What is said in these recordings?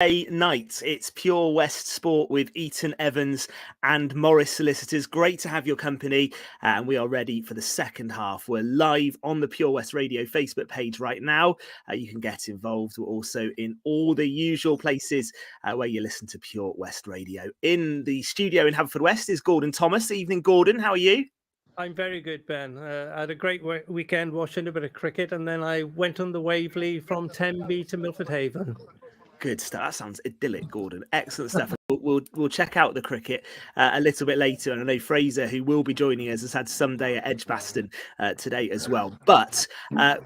Night. It's Pure West Sport with Eaton-Evans and Morris Solicitors. Great to have your company, and we are ready for the second half. We're live on the Pure West Radio Facebook page right now. You can get involved. We're also in all the usual places where you listen to Pure West Radio. In the studio in Haverfordwest is Gordon Thomas. Evening, Gordon. How are you? I'm very good, Ben. I had a great weekend watching a bit of cricket, and then I went on the Waverley from Tenby to Milford Haven. Good stuff. That sounds idyllic, Gordon. Excellent stuff. We'll check out the cricket a little bit later. And I know Fraser, who will be joining us, has had some day at Edgbaston today as well. But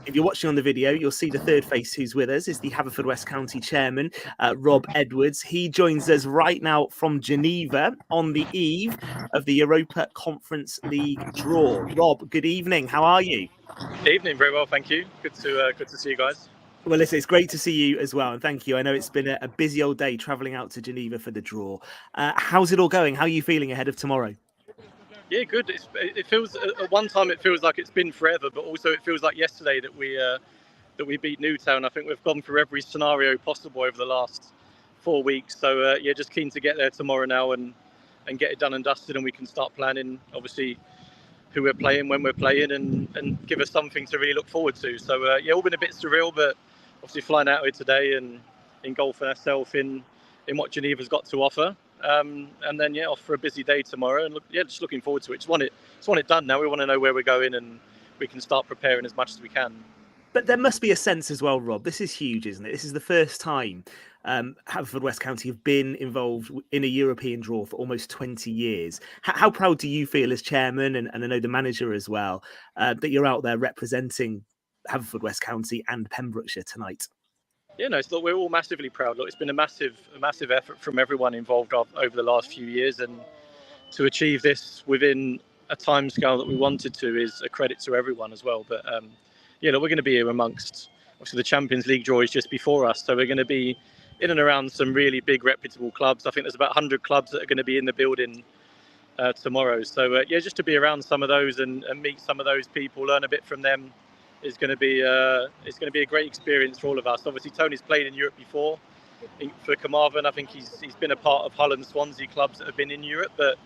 if you're watching on the video, you'll see the third face who's with us is the Haverfordwest County Chairman, Rob Edwards. He joins us right now from Geneva on the eve of the Europa Conference League draw. Rob, good evening. How are you? Evening, very well, thank you. Good to see you guys. Well, listen, it's great to see you as well, and thank you. I know it's been a busy old day travelling out to Geneva for the draw. How's it all going? How are you feeling ahead of tomorrow? Yeah, good. It feels at one time it feels like it's been forever, but also it feels like yesterday that we beat Newtown. I think we've gone through every scenario possible over the last 4 weeks. So yeah, just keen to get there tomorrow now and get it done and dusted, and we can start planning, obviously, who we're playing, when we're playing, and give us something to really look forward to. So yeah, all been a bit surreal, but obviously flying out here today and engulfing ourselves in what Geneva's got to offer, and then yeah, off for a busy day tomorrow. And just looking forward to it. Just want it done now. We want to know where we're going, and we can start preparing as much as we can. But there must be a sense as well, Rob. This is huge, isn't it? This is the first time Haverfordwest County have been involved in a European draw for almost 20 years. How proud do you feel as chairman, and I know the manager as well, that you're out there representing Haverfordwest County and Pembrokeshire tonight? Yeah, no, look, we're all massively proud. Look, it's been a massive effort from everyone involved over the last few years, and to achieve this within a timescale that we wanted to is a credit to everyone as well. But yeah, look, we're going to be here amongst, obviously the Champions League draw is just before us, so we're going to be in and around some really big reputable clubs. I think there's about 100 clubs that are going to be in the building tomorrow. So yeah, just to be around some of those and meet some of those people, learn a bit from them, is going to be a great experience for all of us. Obviously, Tony's played in Europe before for Carmarthen. I think he's been a part of Hull and Swansea clubs that have been in Europe, but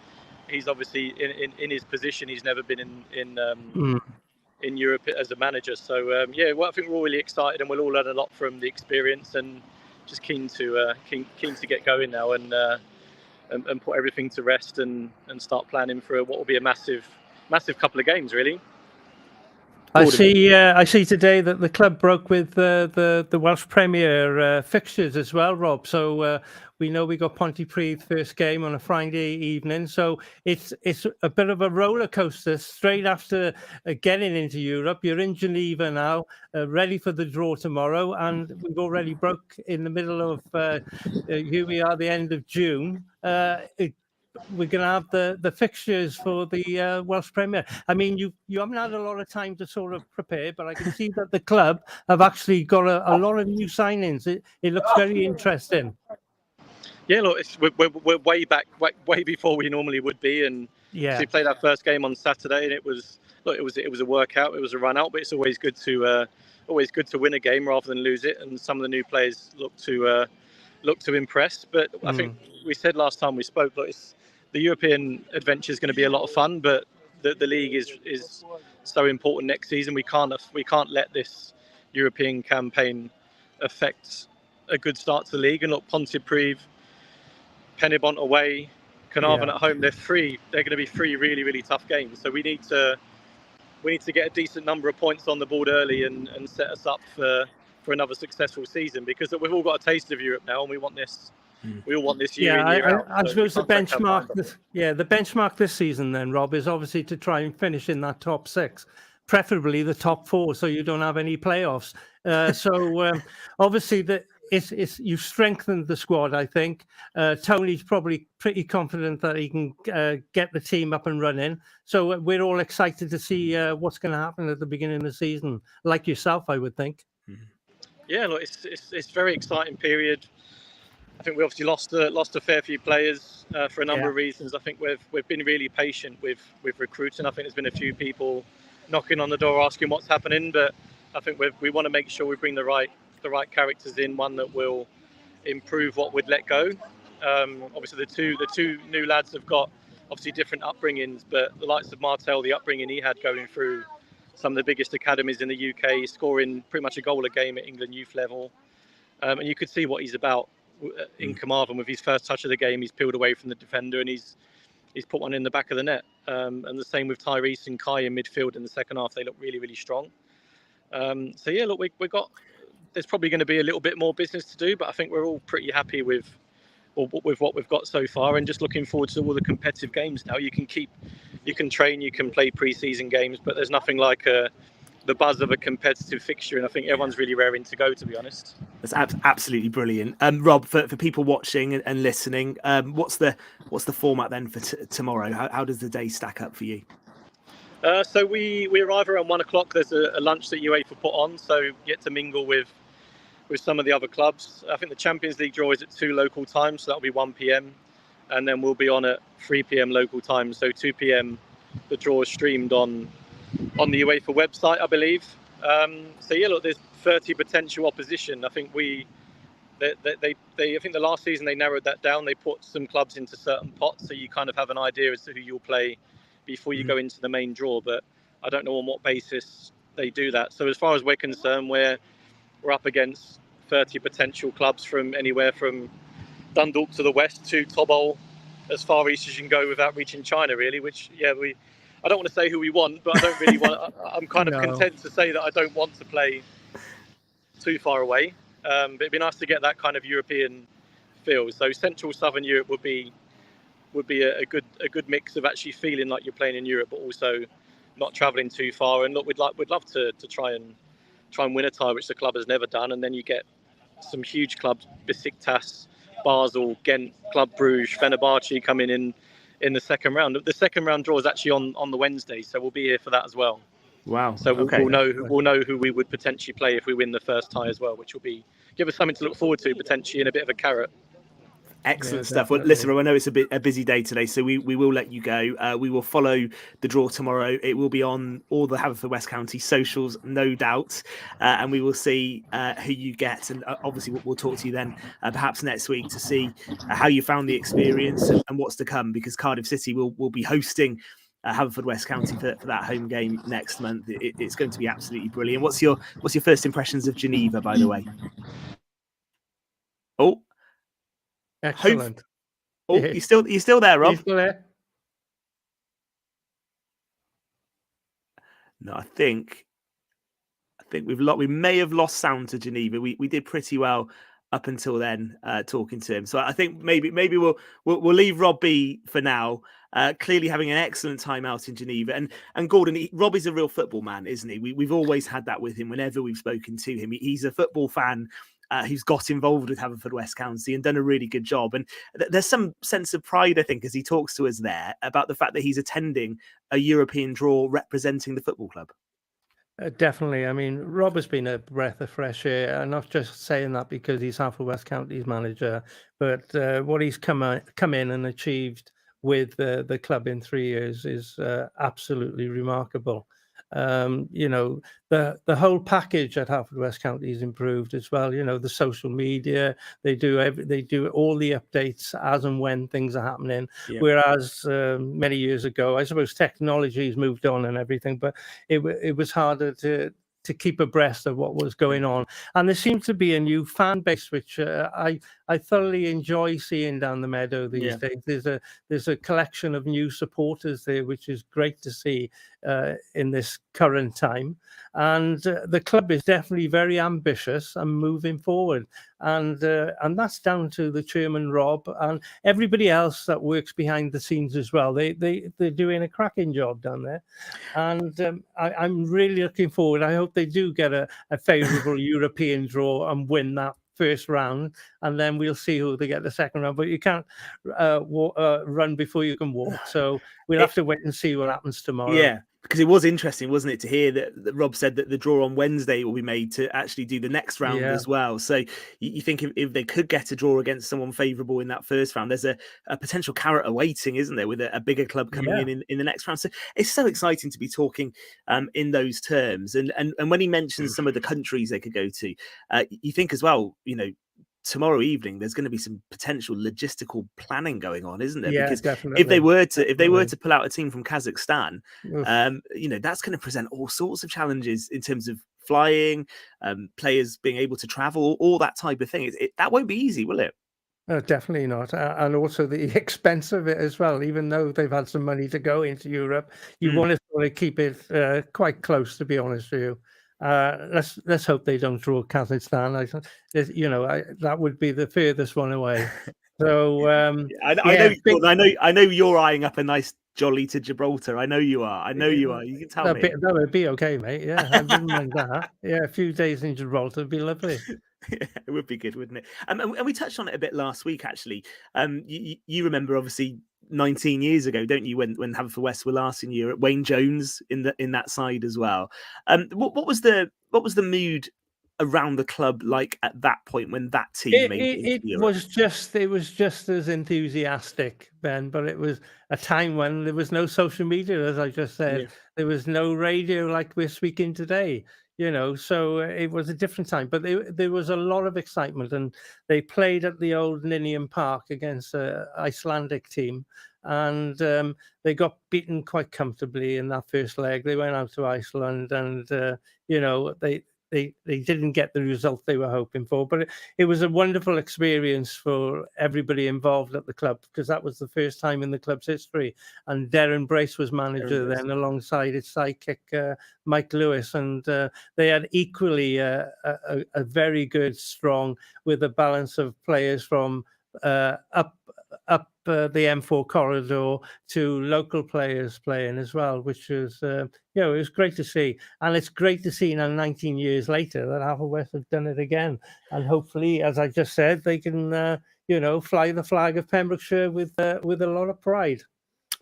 he's obviously in his position. He's never been in Europe as a manager. So yeah, well, I think we're all really excited, and we'll all learn a lot from the experience, and just keen to get going now and put everything to rest and start planning for what will be a massive couple of games, really. I see today that the club broke with the Welsh Premier fixtures as well, Rob. So we know we got Pontypridd first game on a Friday evening. So it's a bit of a roller coaster straight after getting into Europe. You're in Geneva now, ready for the draw tomorrow, and we've already broke in the middle of here we are, the end of June. We're going to have the fixtures for the Welsh Premier. I mean, you haven't had a lot of time to sort of prepare, but I can see that the club have actually got a lot of new signings. It looks very interesting. Yeah, look, we're way back, way before we normally would be, and yeah, so we played our first game on Saturday, and it was a workout, it was a run out, but it's always good to win a game rather than lose it, and some of the new players look to impress. But I think we said last time we spoke, look, the European adventure is going to be a lot of fun, but the league is so important next season. We can't let this European campaign affect a good start to the league. And look, Pontypridd, Pennybont away, Carnarvon at home. They're going to be three really, really tough games. So we need to get a decent number of points on the board early and set us up for another successful season, because we've all got a taste of Europe now, and we want this. We all want this year in, year out. I suppose the benchmark this season then, Rob, is obviously to try and finish in that top six, preferably the top four, so you don't have any playoffs. So obviously you've strengthened the squad, I think. Tony's probably pretty confident that he can get the team up and running. So we're all excited to see what's going to happen at the beginning of the season, like yourself, I would think. Yeah, look, it's a very exciting period. I think we obviously lost a fair few players for a number of reasons. I think we've been really patient with recruiting. I think there's been a few people knocking on the door asking what's happening, but I think we want to make sure we bring the right characters in, one that will improve what we'd let go. Obviously, the two new lads have got obviously different upbringings, but the likes of Martel, the upbringing he had going through some of the biggest academies in the UK, scoring pretty much a goal a game at England youth level, and you could see what he's about in Carmarthen. With his first touch of the game, he's peeled away from the defender and he's put one in the back of the net. And the same with Tyrese and Kai in midfield in the second half. They look really, really strong. So yeah, look, we got. There's probably going to be a little bit more business to do, but I think we're all pretty happy with what we've got so far, and just looking forward to all the competitive games now. You can train, you can play pre-season games, but there's nothing like the buzz of a competitive fixture, and I think everyone's really raring to go, to be honest. That's absolutely brilliant. Rob, for people watching and listening, what's the format then for tomorrow? How does the day stack up for you? So we arrive around 1 o'clock. There's a lunch that UEFA put on, so you get to mingle with some of the other clubs. I think the Champions League draw is at 2 local times, so that'll be 1 p.m. and then we'll be on at 3 p.m. local time. So 2 p.m. the draw is streamed on the UEFA website, I believe. So yeah, look, there's 30 potential opposition. I think I think the last season they narrowed that down. They put some clubs into certain pots, so you kind of have an idea as to who you'll play before you go into the main draw. But I don't know on what basis they do that. So as far as we're concerned, we're up against 30 potential clubs from anywhere from Dundalk to the west to Tobol, as far east as you can go without reaching China, really. Which, yeah, I don't want to say who we want, but I don't really want. I'm kind of content to say that I don't want to play too far away. But it'd be nice to get that kind of European feel. So Central Southern Europe would be a good mix of actually feeling like you're playing in Europe, but also not travelling too far. And look, we'd love to try and win a tie, which the club has never done. And then you get some huge clubs: Besiktas, Basel, Ghent, Club Brugge, Fenerbahce coming in the second round. The second round draw is actually on the Wednesday, so we'll be here for that as well. Wow! So we'll know who we would potentially play if we win the first tie as well, which will give us something to look forward to, potentially, and a bit of a carrot. Excellent stuff. Well, listen, Rob, I know it's a busy day today, so we will let you go. We will follow the draw tomorrow. It will be on all the Haverfordwest County socials, no doubt, and we will see who you get. And obviously, we'll talk to you then, perhaps next week, to see how you found the experience and what's to come, because Cardiff City will be hosting Haverfordwest County for that home game next month. It's going to be absolutely brilliant. What's your first impressions of Geneva, by the way? Oh. Excellent. Oh, you're still there, Rob? He's still there. No, I think we may have lost sound to Geneva. We did pretty well up until then, talking to him. So I think maybe we'll leave Rob be for now. Clearly having an excellent time out in Geneva, and Gordon, Rob is a real football man, isn't he? We've always had that with him whenever we've spoken to him. He's a football fan. Who's got involved with Haverfordwest County and done a really good job. And there's some sense of pride, I think, as he talks to us there about the fact that he's attending a European draw representing the football club. Definitely. I mean, Rob has been a breath of fresh air. I'm not just saying that because he's Haverfordwest County's manager, but what he's come in and achieved with the club in 3 years is absolutely remarkable. The whole package at Haverfordwest County is improved as well. The social media, they do all the updates as and when things are happening. Yeah. Whereas many years ago, I suppose technology has moved on and everything, but it was harder to keep abreast of what was going on. And there seems to be a new fan base, which I thoroughly enjoy seeing down the meadow these days. There's a collection of new supporters there, which is great to see in this current time. And the club is definitely very ambitious and moving forward. And that's down to the chairman, Rob, and everybody else that works behind the scenes as well. They're doing a cracking job down there. And I'm really looking forward. I hope they do get a favourable European draw and win that first round, and then we'll see who they get the second round. But you can't run before you can walk. So we'll have to wait and see what happens tomorrow. Yeah. Because it was interesting, wasn't it, to hear that Rob said that the draw on Wednesday will be made to actually do the next round as well. So you think if they could get a draw against someone favourable in that first round, there's a potential carrot awaiting, isn't there, with a bigger club coming in the next round. So it's so exciting to be talking in those terms. And when he mentions some of the countries they could go to, you think as well, tomorrow evening there's going to be some potential logistical planning going on, isn't there? Yeah, Because definitely. if they were to pull out a team from Kazakhstan, Oof. That's going to present all sorts of challenges in terms of flying, players being able to travel, all that type of thing. That won't be easy, will it? Definitely not. And also the expense of it as well. Even though they've had some money to go into Europe, you want to sort of keep it quite close, to be honest with you. Let's hope they don't draw Kazakhstan. That would be the furthest one away. So I know you're eyeing up a nice jolly to Gibraltar. I know you are. You can tell me. That would be okay, mate. Yeah, I wouldn't mind that. Yeah, a few days in Gibraltar would be lovely. Yeah, it would be good, wouldn't it? And we touched on it a bit last week, actually. You remember, obviously, 19 years ago, don't you, when Haverfordwest were last in Europe? Wayne Jones in that side as well. What was the mood around the club like at that point when that team made it? It was just as enthusiastic, Ben, but it was a time when there was no social media, as I just said. Yeah. There was no radio like we're speaking today, so it was a different time. But there was a lot of excitement, and they played at the old Ninian Park against an Icelandic team, and they got beaten quite comfortably in that first leg. They went out to Iceland, and they didn't get the result they were hoping for, but it was a wonderful experience for everybody involved at the club, because that was the first time in the club's history. And Darren Brace was manager then, alongside his sidekick Mike Lewis, and they had equally a very good, strong, with a balance of players from up the M4 corridor to local players playing as well, which was it was great to see. And it's great to see now, 19 years later, that Haverfordwest have done it again, and hopefully, as I just said, they can fly the flag of Pembrokeshire with a lot of pride.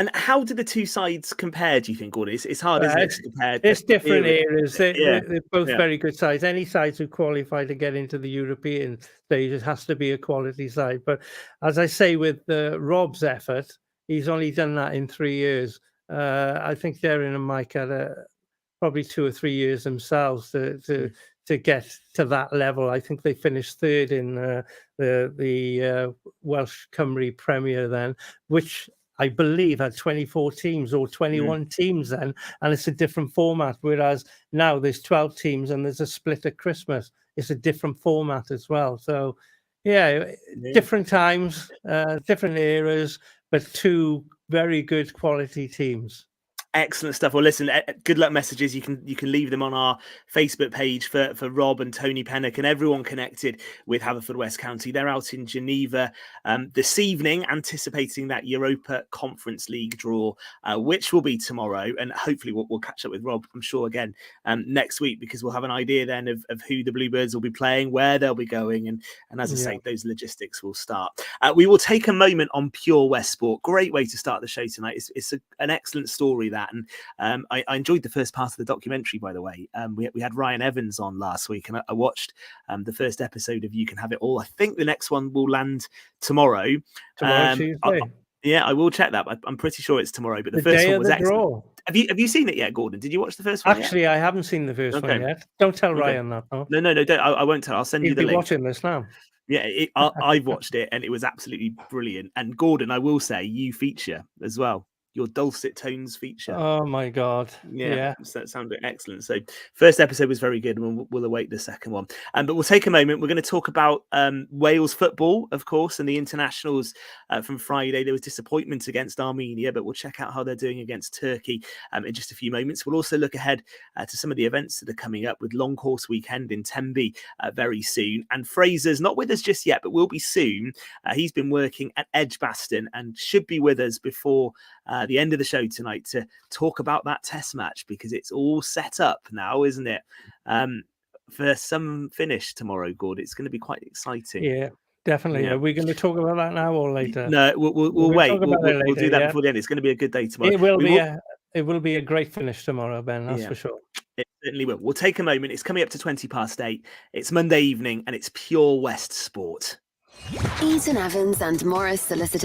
And how do the two sides compare, do you think, Gordon? It's hard, isn't it, to compare? It's different eras. They're both Yeah. very good sides. Any sides who qualify to get into the European stage, it has to be a quality side. But as I say, with Rob's effort, he's only done that in 3 years. I think Darren and Mike had probably 2 or 3 years themselves to get to that level. I think they finished third in the Welsh Cymru Premier then, which I believe had 24 teams or 21 teams then, and it's a different format. Whereas now there's 12 teams and there's a split at Christmas. It's a different format as well. So, different times, different eras, but two very good quality teams. Excellent stuff. Well, listen, good luck messages. You can leave them on our Facebook page for Rob and Tony Pennock and everyone connected with Haverfordwest County. They're out in Geneva this evening, anticipating that Europa Conference League draw, which will be tomorrow. And hopefully we'll catch up with Rob, I'm sure, again next week, because we'll have an idea then of who the Bluebirds will be playing, where they'll be going. And as I say, those logistics will start. We will take a moment on Pure West Sport. Great way to start the show tonight. It's an excellent story, that. And I enjoyed the first part of the documentary, by the way. We had Ryan Evans on last week, and I watched the first episode of You Can Have It All. I think the next one will land tomorrow. Tuesday. I will check that. I'm pretty sure it's tomorrow. But the first one was excellent. Draw. Have you seen it yet, Gordon? Did you watch the first one? Actually, I haven't seen the first one yet. Don't tell Ryan that. No, don't. I won't tell. I'll send you the link. He'll be watching this now. Yeah, I've watched it, and it was absolutely brilliant. And Gordon, I will say, you feature as well. Your dulcet tones feature. Oh my God! Yeah. So that sounded excellent. So first episode was very good, and we'll await the second one. But we'll take a moment. We're going to talk about Wales football, of course, and the internationals from Friday. There was disappointment against Armenia, but we'll check out how they're doing against Turkey in just a few moments. We'll also look ahead to some of the events that are coming up, with Long Course Weekend in Tenby very soon. And Fraser's not with us just yet, but will be soon. He's been working at Edgbaston and should be with us before the end of the show tonight to talk about that test match, because it's all set up now, isn't it? For some finish tomorrow, Gord. It's going to be quite exciting. Yeah, definitely. Are we going to talk about that now or later? No, we'll wait. We'll do that before the end. It's going to be a good day tomorrow. It will be a great finish tomorrow, Ben. That's for sure. It certainly will. We'll take a moment. It's coming up to 8:20. It's Monday evening, and it's Pure West Sport. Eaton-Evans and Morris Solicitors